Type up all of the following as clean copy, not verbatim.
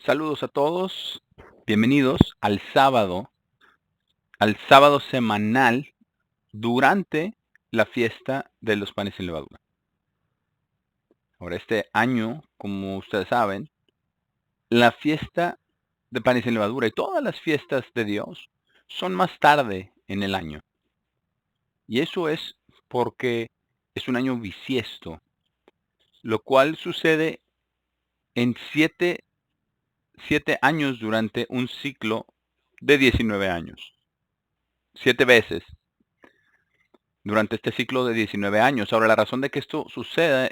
Saludos a todos, bienvenidos al sábado semanal durante la fiesta de los panes sin levadura. Ahora, este año, como ustedes saben, la fiesta de panes sin levadura y todas las fiestas de Dios son más tarde en el año. Y eso es porque es un año bisiesto, lo cual sucede en siete años durante un ciclo de 19 años. 7 veces durante este ciclo de 19 años. Ahora, la razón de que esto suceda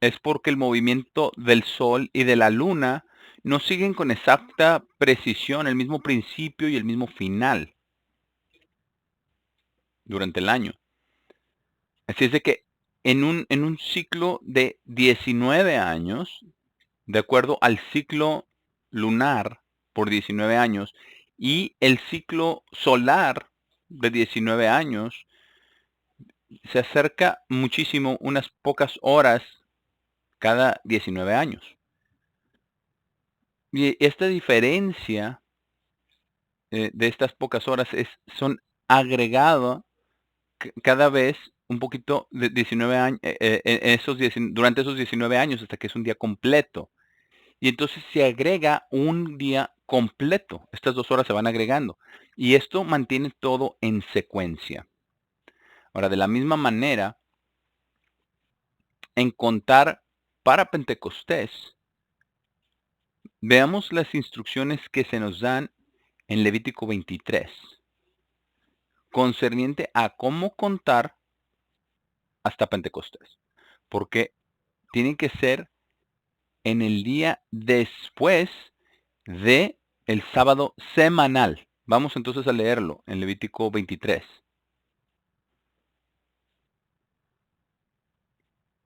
es porque el movimiento del Sol y de la Luna no siguen con exacta precisión el mismo principio y el mismo final durante el año. Así es de que en un ciclo de 19 años, de acuerdo al ciclo lunar por 19 años y el ciclo solar de 19 años, se acerca muchísimo unas pocas horas cada 19 años. Y esta diferencia de estas pocas horas son agregado cada vez un poquito de 19 años, durante esos 19 años hasta que es un día completo. Y entonces se agrega un día completo. Estas 2 horas se van agregando. Y esto mantiene todo en secuencia. Ahora, de la misma manera, en contar para Pentecostés, veamos las instrucciones que se nos dan en Levítico 23, concerniente a cómo contar hasta Pentecostés, porque tienen que ser en el día después de el sábado semanal. Vamos entonces a leerlo en Levítico 23.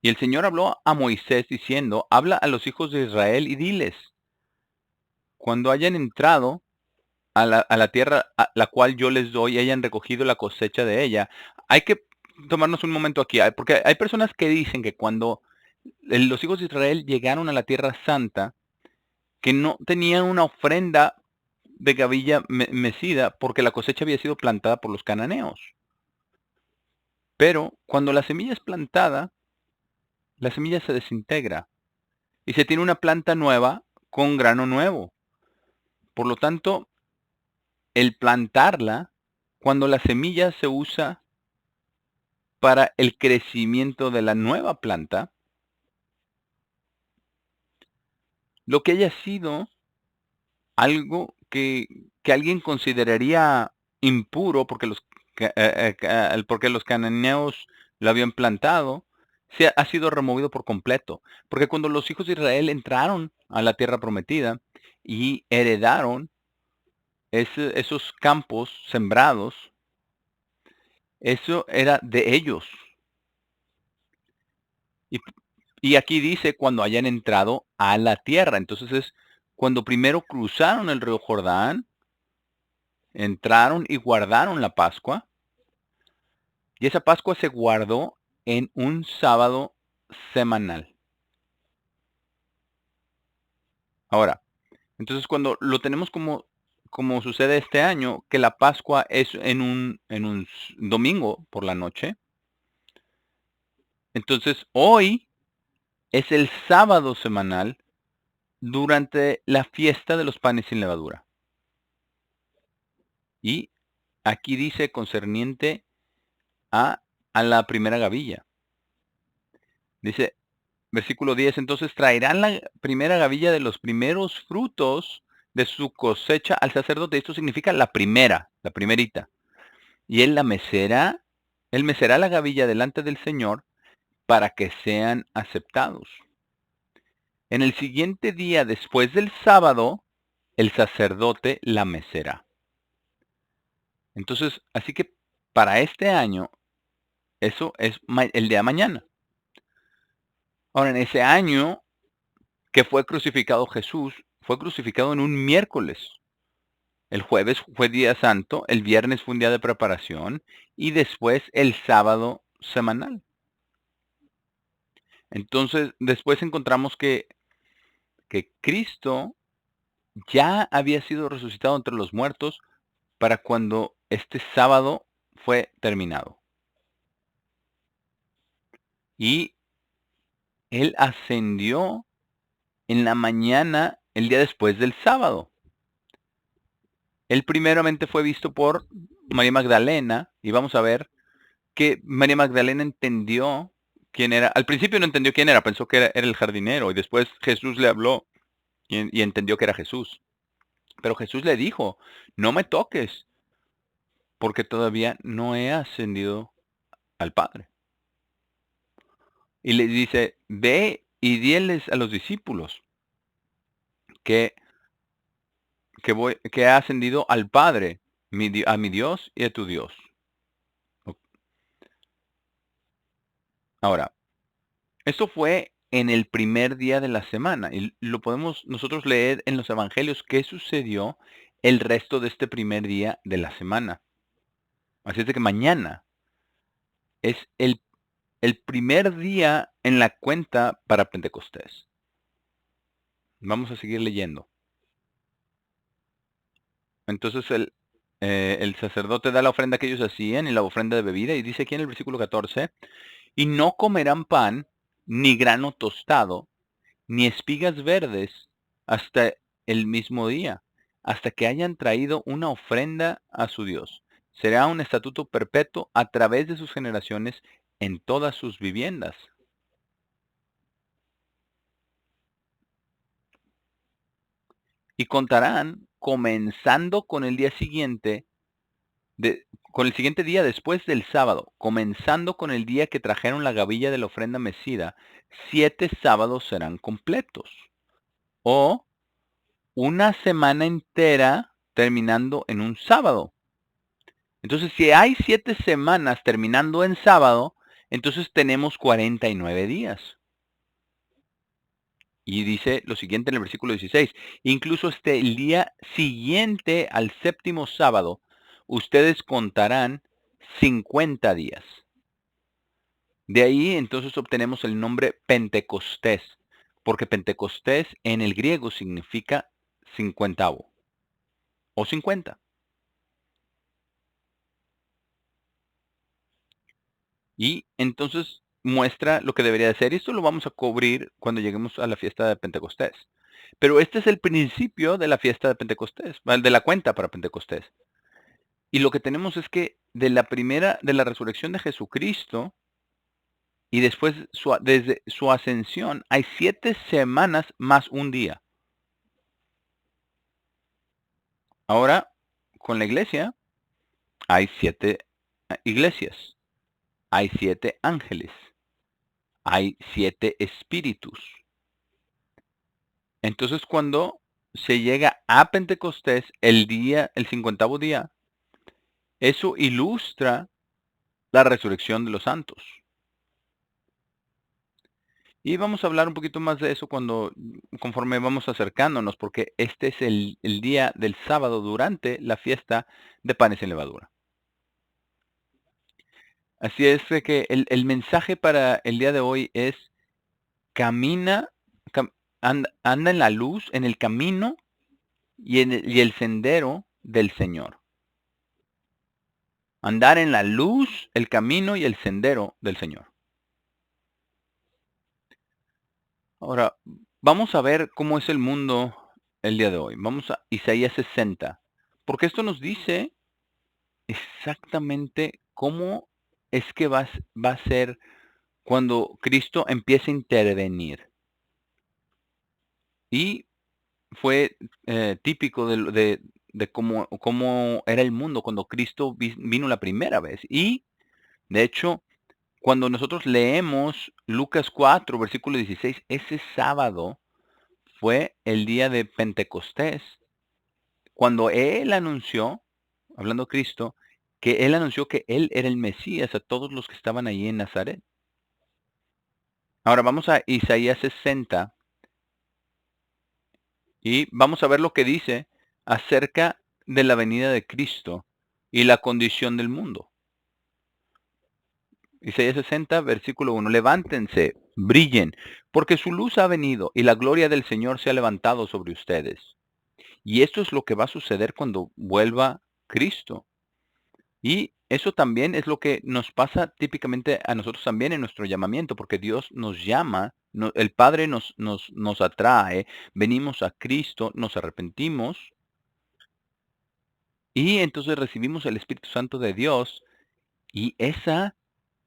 Y el Señor habló a Moisés diciendo, habla a los hijos de Israel y diles, cuando hayan entrado a la tierra a la cual yo les doy y hayan recogido la cosecha de ella. Hay que tomarnos un momento aquí, porque hay personas que dicen que cuando los hijos de Israel llegaron a la tierra santa, que no tenían una ofrenda de gavilla mecida porque la cosecha había sido plantada por los cananeos. Pero cuando la semilla es plantada, la semilla se desintegra y se tiene una planta nueva con grano nuevo. Por lo tanto, el plantarla, cuando la semilla se usa para el crecimiento de la nueva planta, lo que haya sido algo que alguien consideraría impuro porque porque los cananeos lo habían plantado, ha sido removido por completo. Porque cuando los hijos de Israel entraron a la tierra prometida y heredaron esos campos sembrados, eso era de ellos. Y, y aquí dice cuando hayan entrado a la tierra. Entonces es cuando primero cruzaron el río Jordán, entraron y guardaron la Pascua. Y esa Pascua se guardó en un sábado semanal. Ahora, entonces cuando lo tenemos como sucede este año, que la Pascua es en un domingo por la noche, entonces hoy es el sábado semanal durante la fiesta de los panes sin levadura. Y aquí dice concerniente a, a la primera gavilla. Dice, versículo 10, entonces traerán la primera gavilla de los primeros frutos de su cosecha al sacerdote. Esto significa la primera, la primerita. Y él mecerá la gavilla delante del Señor para que sean aceptados. En el siguiente día después del sábado, el sacerdote la mecerá. Entonces, así que para este año, eso es el día de mañana. Ahora, en ese año que fue crucificado Jesús, fue crucificado en un miércoles. El jueves fue día santo, el viernes fue un día de preparación y después el sábado semanal. Entonces, después encontramos que Cristo ya había sido resucitado entre los muertos para cuando este sábado fue terminado. Y él ascendió en la mañana el día después del sábado. Él primeramente fue visto por María Magdalena y vamos a ver que María Magdalena entendió quién era. Al principio no entendió quién era, pensó que era el jardinero y después Jesús le habló y entendió que era Jesús. Pero Jesús le dijo, no me toques porque todavía no he ascendido al Padre. Y le dice, ve y diles a los discípulos que, que ha ascendido al Padre, a mi Dios y a tu Dios. Ahora, esto fue en el primer día de la semana y lo podemos nosotros leer en los evangelios qué sucedió el resto de este primer día de la semana. Así es de que mañana es el primer día en la cuenta para Pentecostés. Vamos a seguir leyendo. Entonces el sacerdote da la ofrenda que ellos hacían y la ofrenda de bebida y dice aquí en el versículo 14, y no comerán pan, ni grano tostado, ni espigas verdes hasta el mismo día, hasta que hayan traído una ofrenda a su Dios. Será un estatuto perpetuo a través de sus generaciones en todas sus viviendas. Y contarán comenzando con el día siguiente, con el siguiente día después del sábado, comenzando con el día que trajeron la gavilla de la ofrenda mecida, 7 sábados serán completos. O una semana entera terminando en un sábado. Entonces, si hay 7 semanas terminando en sábado, entonces tenemos 49 días. Y dice lo siguiente en el versículo 16, incluso el día siguiente al séptimo sábado, ustedes contarán 50 días. De ahí entonces obtenemos el nombre Pentecostés, porque Pentecostés en el griego significa cincuentavo o 50. Y entonces muestra lo que debería de ser. Y esto lo vamos a cubrir cuando lleguemos a la fiesta de Pentecostés. Pero este es el principio de la fiesta de Pentecostés, de la cuenta para Pentecostés. Y lo que tenemos es que de la resurrección de Jesucristo y después desde su ascensión, hay 7 semanas más un día. Ahora, con la iglesia, hay 7 iglesias, hay 7 ángeles, hay 7 espíritus. Entonces, cuando se llega a Pentecostés, el 50º día, eso ilustra la resurrección de los santos. Y vamos a hablar un poquito más de eso conforme vamos acercándonos, porque este es el día del sábado durante la fiesta de panes sin levadura. Así es de que el mensaje para el día de hoy es camina, anda en la luz, en el camino y el sendero del Señor. Andar en la luz, el camino y el sendero del Señor. Ahora, vamos a ver cómo es el mundo el día de hoy. Vamos a Isaías 60, porque esto nos dice exactamente cómo es que va a ser cuando Cristo empiece a intervenir. Y fue típico de cómo era el mundo cuando Cristo vino la primera vez. Y, de hecho, cuando nosotros leemos Lucas 4, versículo 16, ese sábado fue el día de Pentecostés, cuando Él anunció, hablando Cristo, que Él anunció que Él era el Mesías a todos los que estaban allí en Nazaret. Ahora vamos a Isaías 60 y vamos a ver lo que dice acerca de la venida de Cristo y la condición del mundo. Isaías 60, versículo 1. Levántense, brillen, porque su luz ha venido y la gloria del Señor se ha levantado sobre ustedes. Y esto es lo que va a suceder cuando vuelva Cristo. Y eso también es lo que nos pasa típicamente a nosotros también en nuestro llamamiento, porque Dios nos llama, el Padre nos atrae, venimos a Cristo, nos arrepentimos y entonces recibimos el Espíritu Santo de Dios y esa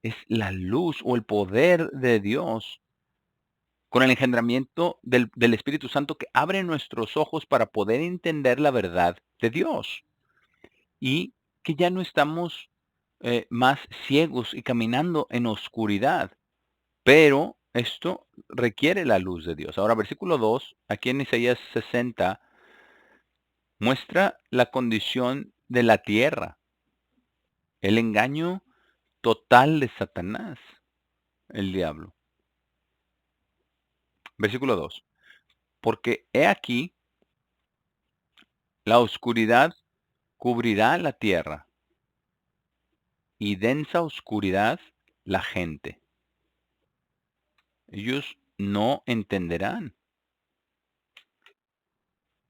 es la luz o el poder de Dios con el engendramiento del Espíritu Santo que abre nuestros ojos para poder entender la verdad de Dios. Y que ya no estamos más ciegos y caminando en oscuridad, pero esto requiere la luz de Dios. Ahora, versículo 2 aquí en Isaías 60, muestra la condición de la tierra, el engaño total de Satanás, el diablo. Versículo 2 porque he aquí, la oscuridad cubrirá la tierra y densa oscuridad la gente. Ellos no entenderán,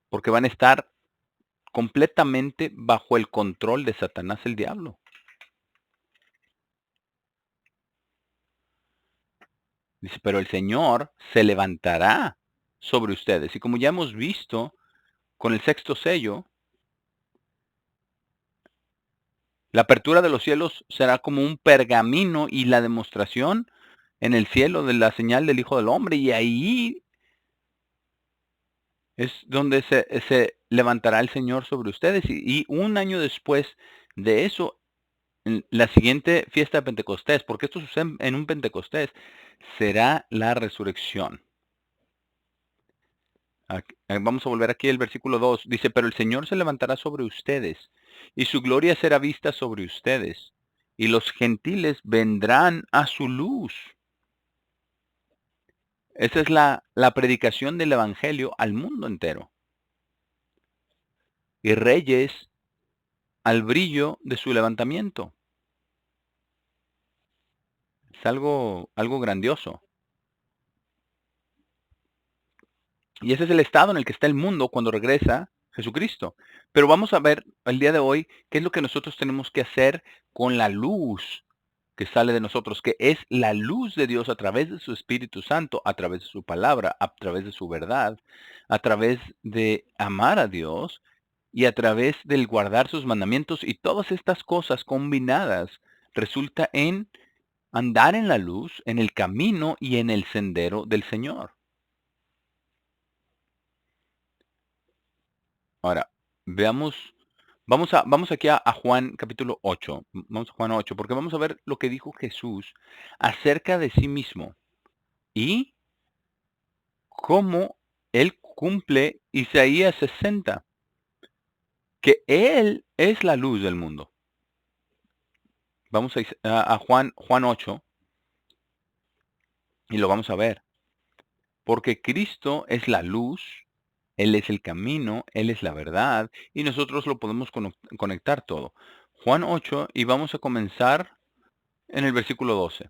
porque van a estar completamente bajo el control de Satanás el diablo. Dice, pero el Señor se levantará sobre ustedes. Y como ya hemos visto con el sexto sello, la apertura de los cielos será como un pergamino y la demostración en el cielo de la señal del Hijo del Hombre. Y ahí es donde se levantará el Señor sobre ustedes. Y un año después de eso, en la siguiente fiesta de Pentecostés, porque esto sucede en un Pentecostés, será la resurrección. Vamos a volver aquí al versículo 2. Dice, pero el Señor se levantará sobre ustedes, y su gloria será vista sobre ustedes, y los gentiles vendrán a su luz. Esa es la predicación del Evangelio al mundo entero. Y reyes al brillo de su levantamiento. Es algo grandioso. Y ese es el estado en el que está el mundo cuando regresa Jesucristo. Pero vamos a ver el día de hoy qué es lo que nosotros tenemos que hacer con la luz que sale de nosotros, que es la luz de Dios a través de su Espíritu Santo, a través de su palabra, a través de su verdad, a través de amar a Dios y a través del guardar sus mandamientos y todas estas cosas combinadas resulta en andar en la luz, en el camino y en el sendero del Señor. Ahora, veamos, vamos aquí a Juan capítulo 8. Vamos a Juan 8, porque vamos a ver lo que dijo Jesús acerca de sí mismo y cómo él cumple Isaías 60, que él es la luz del mundo. Vamos a Juan 8 y lo vamos a ver, porque Cristo es la luz, Él es el camino, Él es la verdad, y nosotros lo podemos conectar todo. Juan 8, y vamos a comenzar en el versículo 12.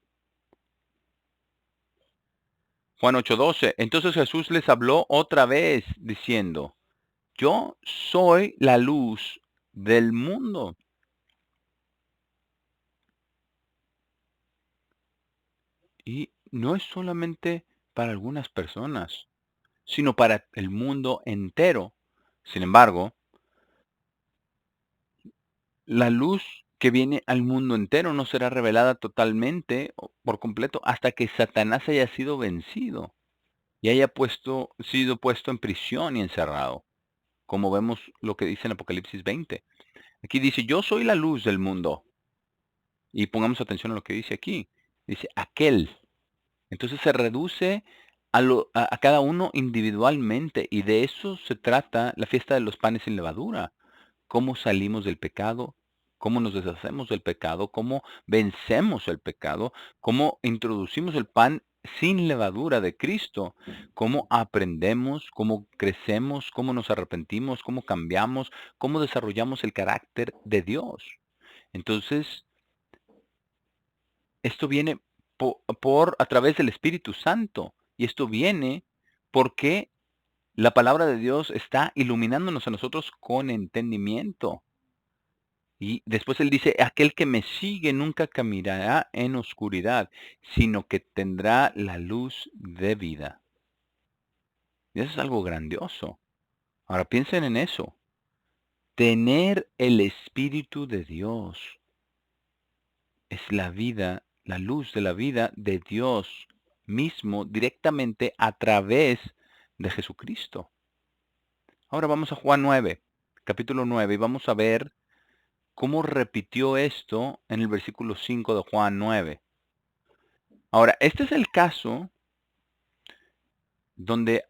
Juan 8:12. Entonces Jesús les habló otra vez diciendo, yo soy la luz del mundo. Y no es solamente para algunas personas, sino para el mundo entero. Sin embargo, la luz que viene al mundo entero no será revelada totalmente o por completo hasta que Satanás haya sido vencido y haya sido puesto en prisión y encerrado, como vemos lo que dice en Apocalipsis 20. Aquí dice, yo soy la luz del mundo. Y pongamos atención a lo que dice aquí. Dice, aquel. Entonces se reduce a cada uno individualmente y de eso se trata la fiesta de los panes sin levadura. Cómo salimos del pecado, cómo nos deshacemos del pecado, cómo vencemos el pecado, cómo introducimos el pan sin levadura de Cristo, cómo aprendemos, cómo crecemos, cómo nos arrepentimos, cómo cambiamos, cómo desarrollamos el carácter de Dios. Entonces, esto viene a través del Espíritu Santo. Y esto viene porque La palabra de Dios está iluminándonos a nosotros con entendimiento. Y después él dice, aquel que me sigue nunca caminará en oscuridad, sino que tendrá la luz de vida. Y eso es algo grandioso. Ahora piensen en eso. Tener el Espíritu de Dios es la vida, la luz de la vida de Dios mismo directamente a través de Jesucristo. Ahora vamos a Juan 9, capítulo 9, y vamos a ver cómo repitió esto en el versículo 5 de Juan 9. Ahora, este es el caso donde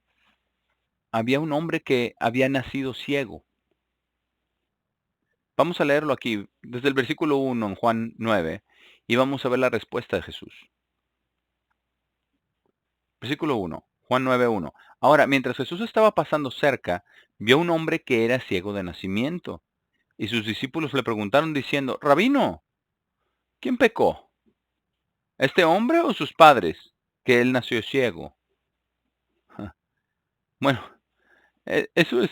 había un hombre que había nacido ciego. Vamos a leerlo aquí, desde el versículo 1 en Juan 9, y vamos a ver la respuesta de Jesús. Versículo 1, Juan 9:1. Ahora, mientras Jesús estaba pasando cerca, vio un hombre que era ciego de nacimiento, y sus discípulos le preguntaron diciendo, Rabino, ¿quién pecó? ¿Este hombre o sus padres, que él nació ciego? Ja, bueno, eso es,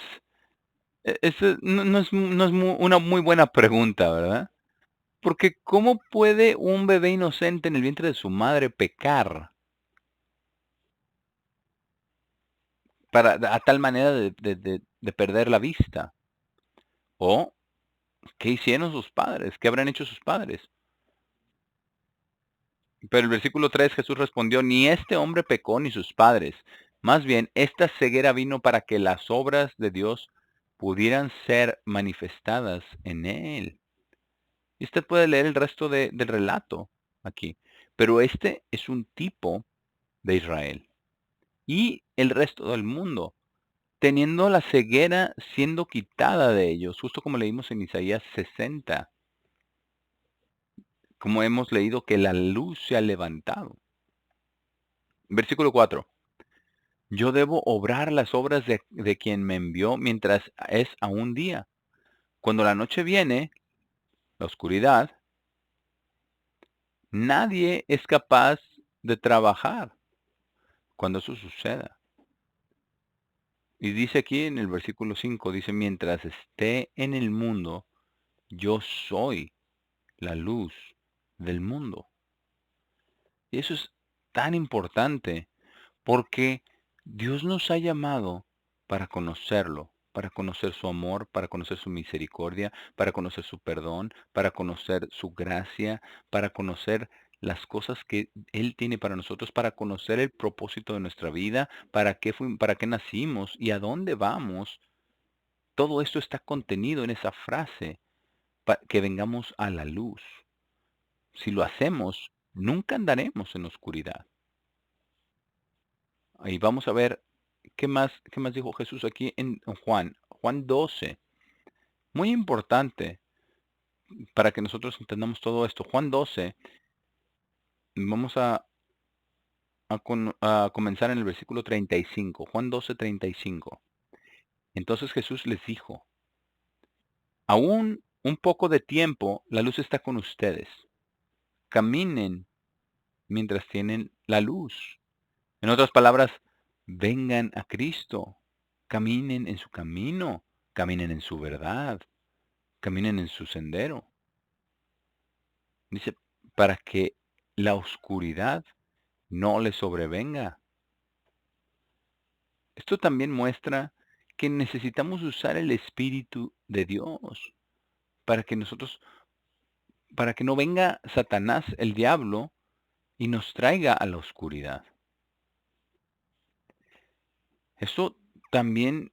eso no es una muy buena pregunta, ¿verdad? Porque ¿cómo puede un bebé inocente en el vientre de su madre pecar para a tal manera de perder la vista? ¿O qué hicieron sus padres? ¿Qué habrán hecho sus padres? Pero el versículo 3 Jesús respondió, ni este hombre pecó ni sus padres. Más bien, esta ceguera vino para que las obras de Dios pudieran ser manifestadas en él. Y usted puede leer el resto del relato aquí. Pero este es un tipo de Israel y el resto del mundo, teniendo la ceguera siendo quitada de ellos, justo como leímos en Isaías 60, como hemos leído que la luz se ha levantado. Versículo 4. Yo debo obrar las obras de quien me envió mientras es aún día. Cuando la noche viene, la oscuridad, nadie es capaz de trabajar cuando eso suceda. Y dice aquí en el versículo 5, dice, mientras esté en el mundo, yo soy la luz del mundo. Y eso es tan importante porque Dios nos ha llamado para conocerlo, para conocer su amor, para conocer su misericordia, para conocer su perdón, para conocer su gracia, para conocer las cosas que Él tiene para nosotros, para conocer el propósito de nuestra vida, para qué nacimos y a dónde vamos. Todo esto está contenido en esa frase, que vengamos a la luz. Si lo hacemos, nunca andaremos en oscuridad. Y vamos a ver qué más dijo Jesús aquí en Juan 12. Muy importante para que nosotros entendamos todo esto. Juan 12, vamos a comenzar en el versículo 35. Juan 12:35. Entonces Jesús les dijo, aún un poco de tiempo la luz está con ustedes. Caminen mientras tienen la luz. En otras palabras, vengan a Cristo, caminen en su camino, caminen en su verdad, caminen en su sendero. Dice, para que la oscuridad no les sobrevenga. Esto también muestra que necesitamos usar el Espíritu de Dios para que nosotros, para que no venga Satanás, el diablo, y nos traiga a la oscuridad. Esto también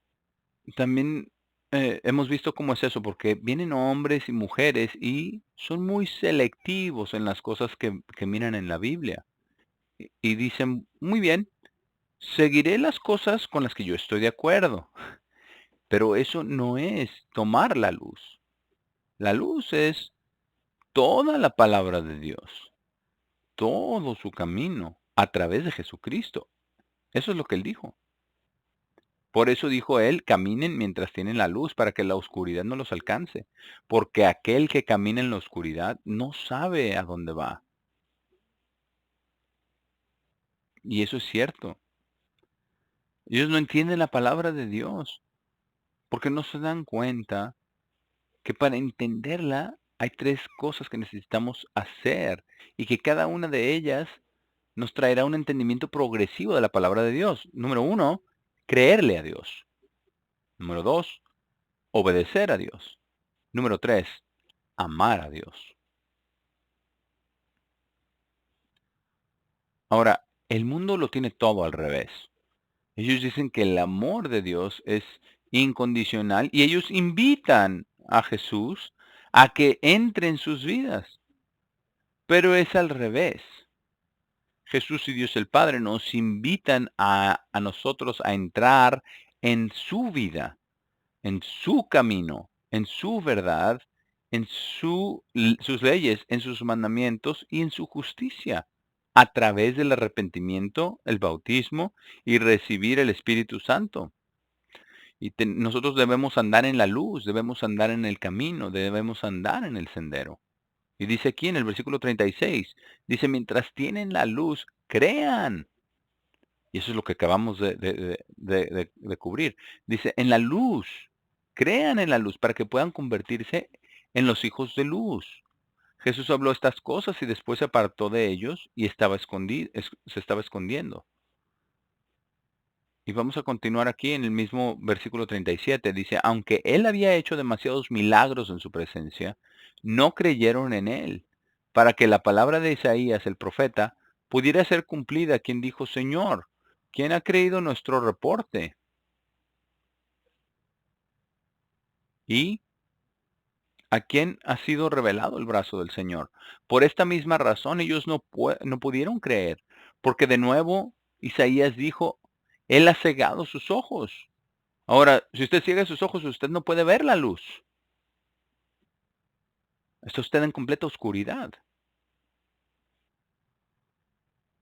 hemos visto cómo es eso, porque vienen hombres y mujeres y son muy selectivos en las cosas que miran en la Biblia. Y dicen, muy bien, seguiré las cosas con las que yo estoy de acuerdo, pero eso no es tomar la luz. La luz es toda la palabra de Dios, todo su camino a través de Jesucristo. Eso es lo que él dijo. Por eso dijo él, caminen mientras tienen la luz, para que la oscuridad no los alcance, porque aquel que camina en la oscuridad no sabe a dónde va. Y eso es cierto. Ellos no entienden la palabra de Dios, porque no se dan cuenta que para entenderla hay 3 cosas que necesitamos hacer, y que cada una de ellas nos traerá un entendimiento progresivo de la palabra de Dios. Número uno, creerle a Dios. Número 2, obedecer a Dios. Número 3, amar a Dios. Ahora, el mundo lo tiene todo al revés. Ellos dicen que el amor de Dios es incondicional y ellos invitan a Jesús a que entre en sus vidas, pero es al revés. Jesús y Dios el Padre nos invitan a nosotros a entrar en su vida, en su camino, en su verdad, en sus leyes, en sus mandamientos y en su justicia, a través del arrepentimiento, el bautismo y recibir el Espíritu Santo. Y nosotros debemos andar en la luz, debemos andar en el camino, debemos andar en el sendero. Y dice aquí en el versículo 36, dice, mientras tienen la luz, crean. Y eso es lo que acabamos de cubrir. Dice, en la luz, crean en la luz para que puedan convertirse en los hijos de luz. Jesús habló estas cosas y después se apartó de ellos y estaba se estaba escondiendo. Y vamos a continuar aquí en el mismo versículo 37. Dice, aunque él había hecho demasiados milagros en su presencia, no creyeron en él, para que la palabra de Isaías, el profeta, pudiera ser cumplida, quien dijo, Señor, ¿quién ha creído nuestro reporte? ¿Y a quién ha sido revelado el brazo del Señor? Por esta misma razón ellos no pudieron creer, porque de nuevo Isaías dijo, Él ha cegado sus ojos. Ahora, si usted ciega sus ojos, usted no puede ver la luz. Está usted en completa oscuridad.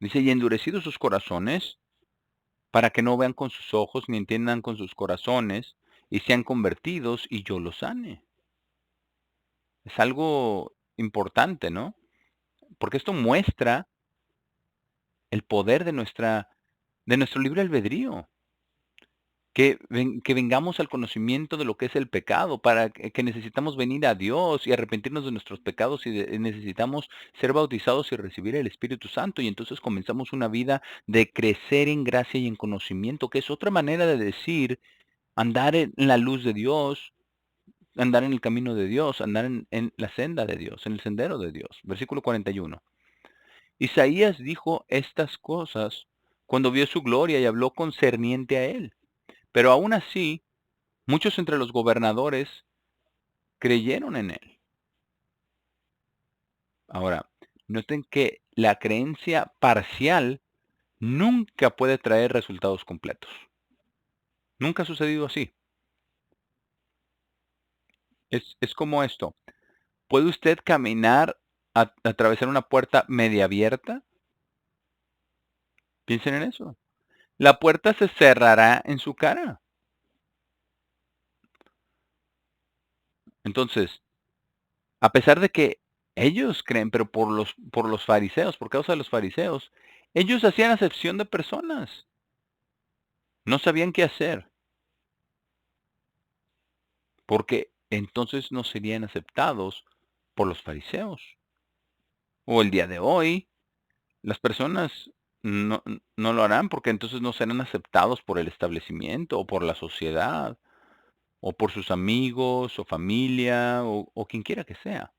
Dice, y endurecidos sus corazones, para que no vean con sus ojos, ni entiendan con sus corazones, y sean convertidos, y yo los sane. Es algo importante, ¿no? Porque esto muestra el poder de nuestro libre albedrío. Que vengamos al conocimiento de lo que es el pecado, para que necesitamos venir a Dios y arrepentirnos de nuestros pecados y necesitamos ser bautizados y recibir el Espíritu Santo. Y entonces comenzamos una vida de crecer en gracia y en conocimiento, que es otra manera de decir andar en la luz de Dios, andar en el camino de Dios, andar en la senda de Dios, en el sendero de Dios. Versículo 41. Isaías dijo estas cosas cuando vio su gloria y habló concerniente a él. Pero aún así, muchos entre los gobernadores creyeron en él. Ahora, noten que la creencia parcial nunca puede traer resultados completos. Nunca ha sucedido así. Es como esto. ¿Puede usted caminar, atravesar una puerta media abierta? Piensen en eso. La puerta se cerrará en su cara. Entonces, a pesar de que ellos creen, pero por los fariseos, por causa de los fariseos, ellos hacían acepción de personas. No sabían qué hacer, porque entonces no serían aceptados por los fariseos. O el día de hoy, las personas no lo harán porque entonces no serán aceptados por el establecimiento o por la sociedad o por sus amigos o familia o quien quiera que sea.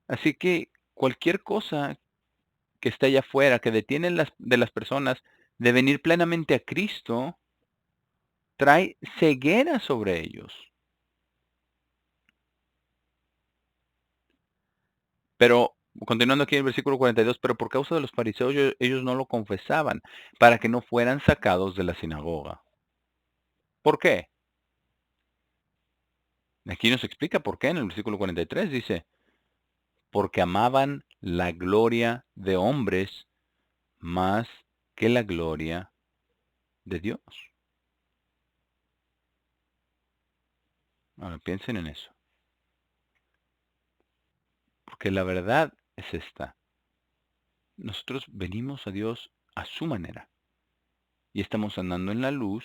Así que cualquier cosa que esté allá afuera, que detiene de las personas de venir plenamente a Cristo, trae ceguera sobre ellos. Pero, continuando aquí en el versículo 42, pero por causa de los fariseos ellos no lo confesaban, para que no fueran sacados de la sinagoga. ¿Por qué? Aquí nos explica por qué en el versículo 43 dice, porque amaban la gloria de hombres más que la gloria de Dios. Ahora piensen en eso, porque la verdad es esta. Nosotros venimos a Dios a su manera. y estamos andando en la luz,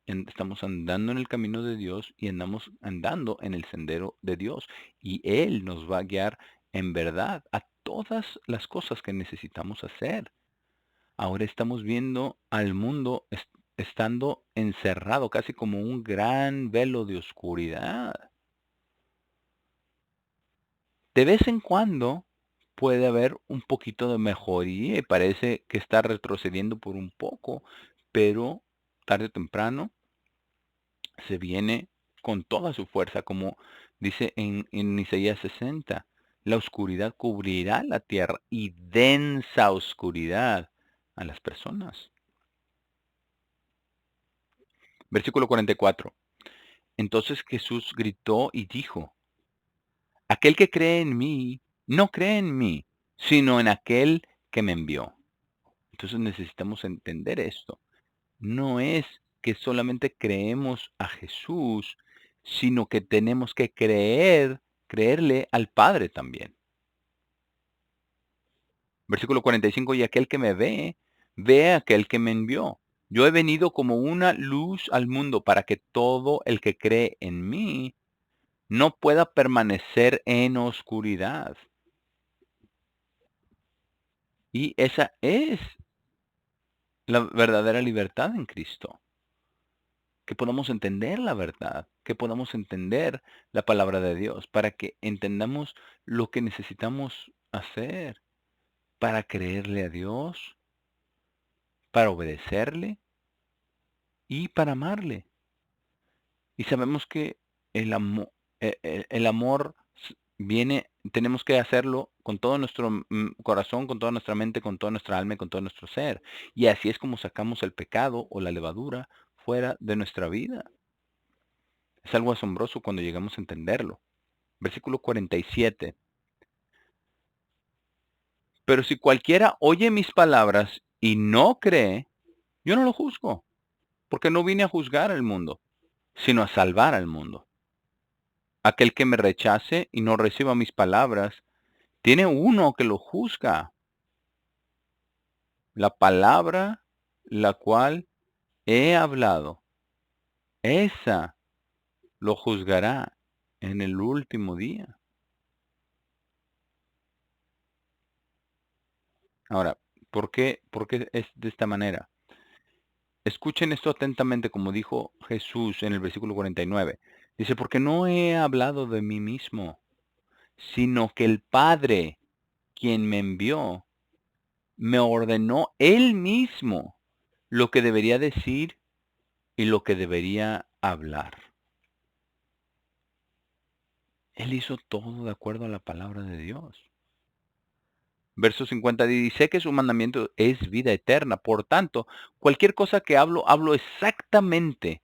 estamos andando en el camino de Dios y andamos andando en el sendero de Dios. Y Él nos va a guiar en verdad a todas las cosas que necesitamos hacer. Ahora estamos viendo al mundo estando encerrado, casi como un gran velo de oscuridad. De vez en cuando puede haber un poquito de mejoría y parece que está retrocediendo por un poco, pero tarde o temprano se viene con toda su fuerza, como dice en Isaías 60, la oscuridad cubrirá la tierra y densa oscuridad a las personas. Versículo 44. Entonces Jesús gritó y dijo, aquel que cree en mí, no cree en mí, sino en aquel que me envió. Entonces necesitamos entender esto. No es que solamente creemos a Jesús, sino que tenemos que creerle al Padre también. Versículo 45, y aquel que me ve, ve a aquel que me envió. Yo he venido como una luz al mundo para que todo el que cree en mí no pueda permanecer en oscuridad. Y esa es la verdadera libertad en Cristo. Que podamos entender la verdad, que podamos entender la palabra de Dios, para que entendamos lo que necesitamos hacer para creerle a Dios, para obedecerle y para amarle. Y sabemos que el amor viene, tenemos que hacerlo con todo nuestro corazón, con toda nuestra mente, con toda nuestra alma y con todo nuestro ser. Y así es como sacamos el pecado o la levadura fuera de nuestra vida. Es algo asombroso cuando llegamos a entenderlo. Versículo 47. Pero si cualquiera oye mis palabras y no cree, yo no lo juzgo, porque no vine a juzgar al mundo, sino a salvar al mundo. Aquel que me rechace y no reciba mis palabras, tiene uno que lo juzga. La palabra la cual he hablado, esa lo juzgará en el último día. Ahora, ¿por qué es de esta manera? Escuchen esto atentamente, como dijo Jesús en el versículo 49. Dice, porque no he hablado de mí mismo, sino que el Padre, quien me envió, me ordenó él mismo lo que debería decir y lo que debería hablar. Él hizo todo de acuerdo a la palabra de Dios. Verso 50 dice que su mandamiento es vida eterna. Por tanto, cualquier cosa que hablo, hablo exactamente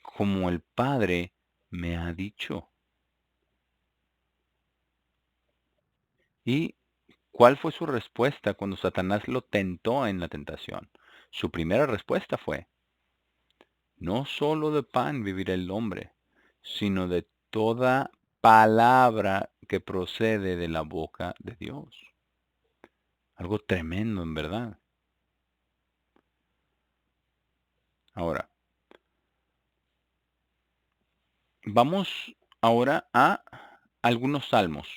como el Padre me ha dicho. ¿Y cuál fue su respuesta cuando Satanás lo tentó en la tentación? Su primera respuesta fue, no solo de pan vivirá el hombre, sino de toda palabra que procede de la boca de Dios. Algo tremendo, en verdad. Ahora, vamos ahora a algunos salmos.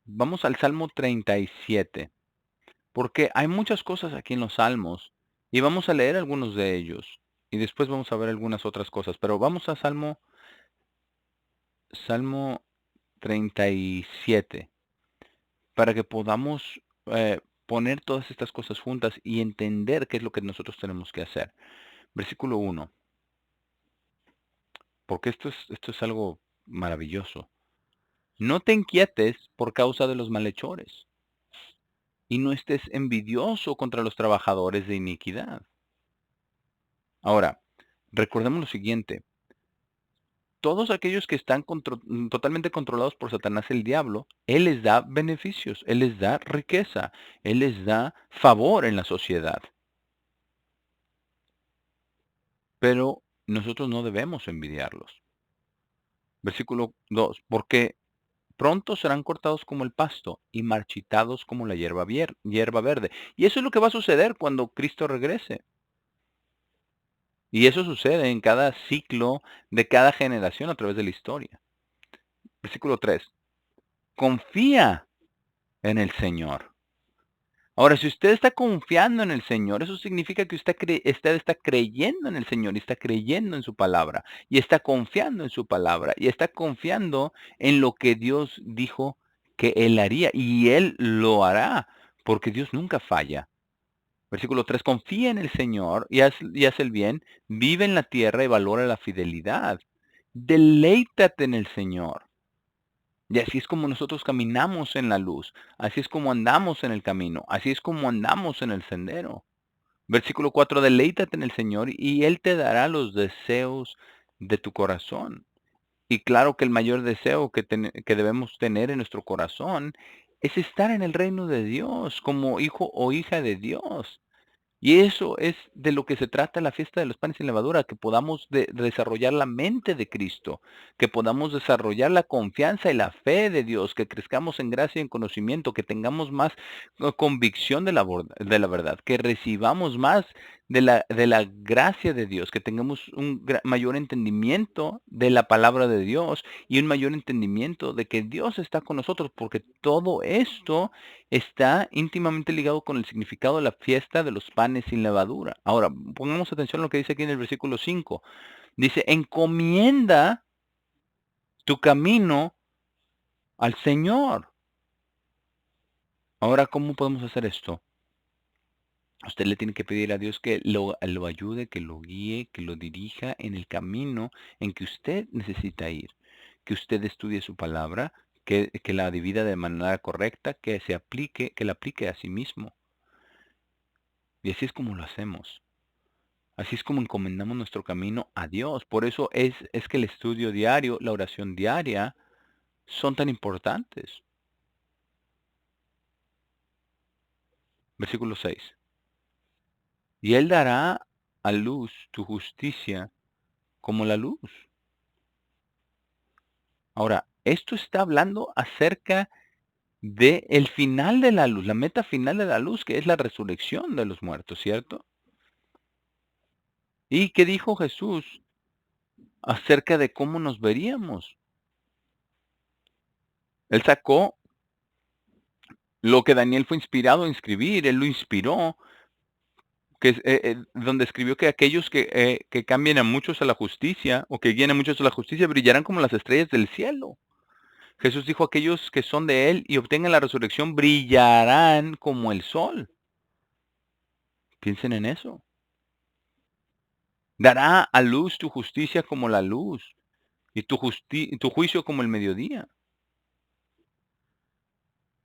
Vamos al Salmo 37, porque hay muchas cosas aquí en los salmos y vamos a leer algunos de ellos y después vamos a ver algunas otras cosas, pero vamos a Salmo 37 para que podamos poner todas estas cosas juntas y entender qué es lo que nosotros tenemos que hacer. Versículo 1, porque esto es algo maravilloso. No te inquietes por causa de los malhechores, y no estés envidioso contra los trabajadores de iniquidad. Ahora, recordemos lo siguiente. Todos aquellos que están totalmente controlados por Satanás el diablo, él les da beneficios, él les da riqueza, él les da favor en la sociedad. Pero nosotros no debemos envidiarlos. Versículo 2, porque pronto serán cortados como el pasto y marchitados como la hierba verde. Y eso es lo que va a suceder cuando Cristo regrese. Y eso sucede en cada ciclo de cada generación a través de la historia. Versículo 3. Confía en el Señor. Ahora, si usted está confiando en el Señor, eso significa que usted está creyendo en el Señor y está creyendo en su palabra y está confiando en su palabra y está confiando en lo que Dios dijo que Él haría y Él lo hará porque Dios nunca falla. Versículo 3. Confía en el Señor y haz el bien, vive en la tierra y valora la fidelidad. Deleítate en el Señor. Y así es como nosotros caminamos en la luz, así es como andamos en el camino, así es como andamos en el sendero. Versículo 4. Deleítate en el Señor y Él te dará los deseos de tu corazón. Y claro que el mayor deseo que debemos tener en nuestro corazón es estar en el reino de Dios como hijo o hija de Dios. Y eso es de lo que se trata la fiesta de los panes sin levadura, que podamos desarrollar la mente de Cristo, que podamos desarrollar la confianza y la fe de Dios, que crezcamos en gracia y en conocimiento, que tengamos más convicción de la verdad, que recibamos más de la gracia de Dios, que tengamos un mayor entendimiento de la palabra de Dios y un mayor entendimiento de que Dios está con nosotros, porque todo esto está íntimamente ligado con el significado de la fiesta de los panes sin levadura. Ahora, pongamos atención a lo que dice aquí en el versículo 5. Dice, encomienda tu camino al Señor. Ahora, ¿cómo podemos hacer esto? Usted le tiene que pedir a Dios que lo ayude, que lo guíe, que lo dirija en el camino en que usted necesita ir. Que usted estudie su palabra, que la divida de manera correcta, que la aplique a sí mismo. Y así es como lo hacemos. Así es como encomendamos nuestro camino a Dios. Por eso es que el estudio diario, la oración diaria, son tan importantes. Versículo 6. Y Él dará a luz tu justicia como la luz. Ahora, esto está hablando acerca de el final de la luz, la meta final de la luz, que es la resurrección de los muertos, ¿cierto? ¿Y qué dijo Jesús acerca de cómo nos veríamos? Él sacó lo que Daniel fue inspirado a inscribir, él lo inspiró, que es, donde escribió que aquellos que cambien a muchos a la justicia, o que guíen a muchos a la justicia, brillarán como las estrellas del cielo. Jesús dijo, aquellos que son de Él y obtengan la resurrección, brillarán como el sol. Piensen en eso. Dará a luz tu justicia como la luz, y tu juicio como el mediodía.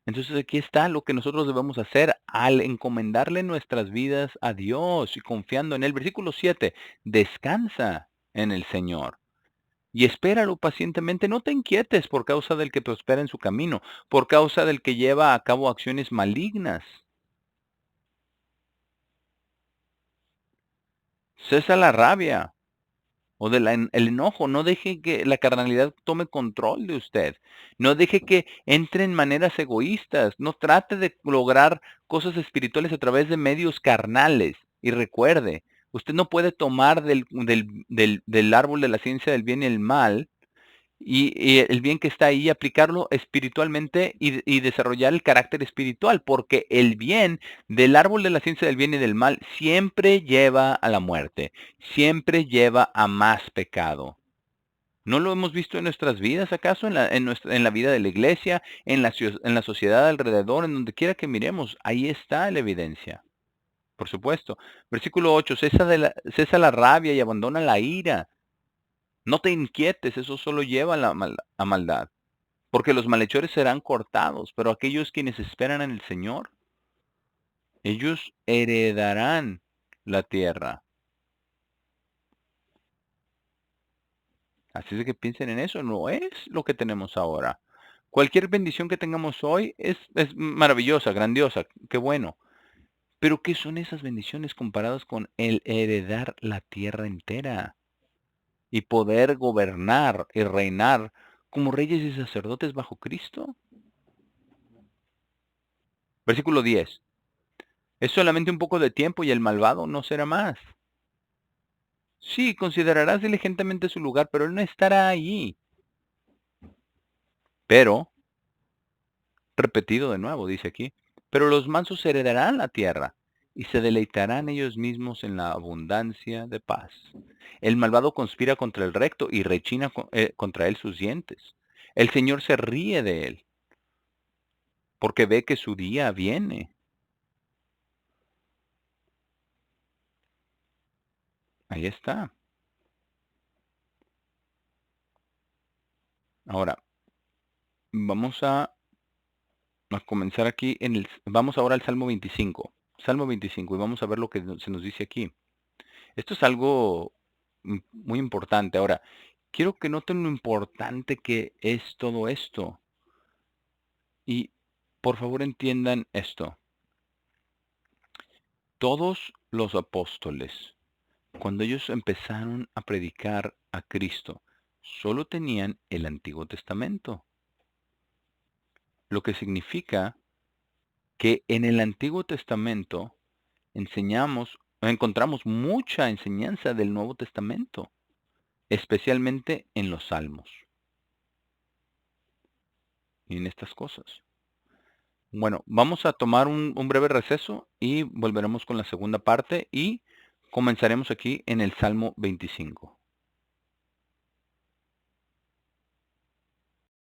Entonces aquí está lo que nosotros debemos hacer al encomendarle nuestras vidas a Dios y confiando en Él. Versículo 7. Descansa en el Señor y espéralo pacientemente. No te inquietes por causa del que prospera en su camino, por causa del que lleva a cabo acciones malignas. Cesa la rabia o el enojo. No deje que la carnalidad tome control de usted. No deje que entre en maneras egoístas. No trate de lograr cosas espirituales a través de medios carnales. Y recuerde, usted no puede tomar del árbol de la ciencia del bien y el mal y el bien que está ahí, aplicarlo espiritualmente y desarrollar el carácter espiritual, porque el bien del árbol de la ciencia del bien y del mal siempre lleva a la muerte, siempre lleva a más pecado. ¿No lo hemos visto en nuestras vidas, acaso? En la vida de la iglesia, en la sociedad alrededor, en donde quiera que miremos, ahí está la evidencia. Por supuesto. Versículo 8. Cesa la rabia y abandona la ira. No te inquietes, eso solo lleva a maldad. Porque los malhechores serán cortados, pero aquellos quienes esperan en el Señor, ellos heredarán la tierra. Así es que piensen en eso, no es lo que tenemos ahora. Cualquier bendición que tengamos hoy es maravillosa, grandiosa, qué bueno. Pero ¿qué son esas bendiciones comparadas con el heredar la tierra entera y poder gobernar y reinar como reyes y sacerdotes bajo Cristo. Versículo 10. Es solamente un poco de tiempo y el malvado no será más. Sí, considerarás diligentemente su lugar, pero él no estará allí. Pero, repetido de nuevo, dice aquí, pero los mansos heredarán la tierra y se deleitarán ellos mismos en la abundancia de paz. El malvado conspira contra el recto y rechina contra él sus dientes. El Señor se ríe de él porque ve que su día viene. Ahí está. Ahora, vamos a comenzar aquí vamos ahora al Salmo 25. Salmo 25 y vamos a ver lo que se nos dice aquí. Esto es algo muy importante. Ahora, quiero que noten lo importante que es todo esto. Y por favor entiendan esto. Todos los apóstoles, cuando ellos empezaron a predicar a Cristo, solo tenían el Antiguo Testamento. Lo que significa que en el Antiguo Testamento encontramos mucha enseñanza del Nuevo Testamento, especialmente en los Salmos y en estas cosas. Bueno, vamos a tomar un breve receso y volveremos con la segunda parte y comenzaremos aquí en el Salmo 25.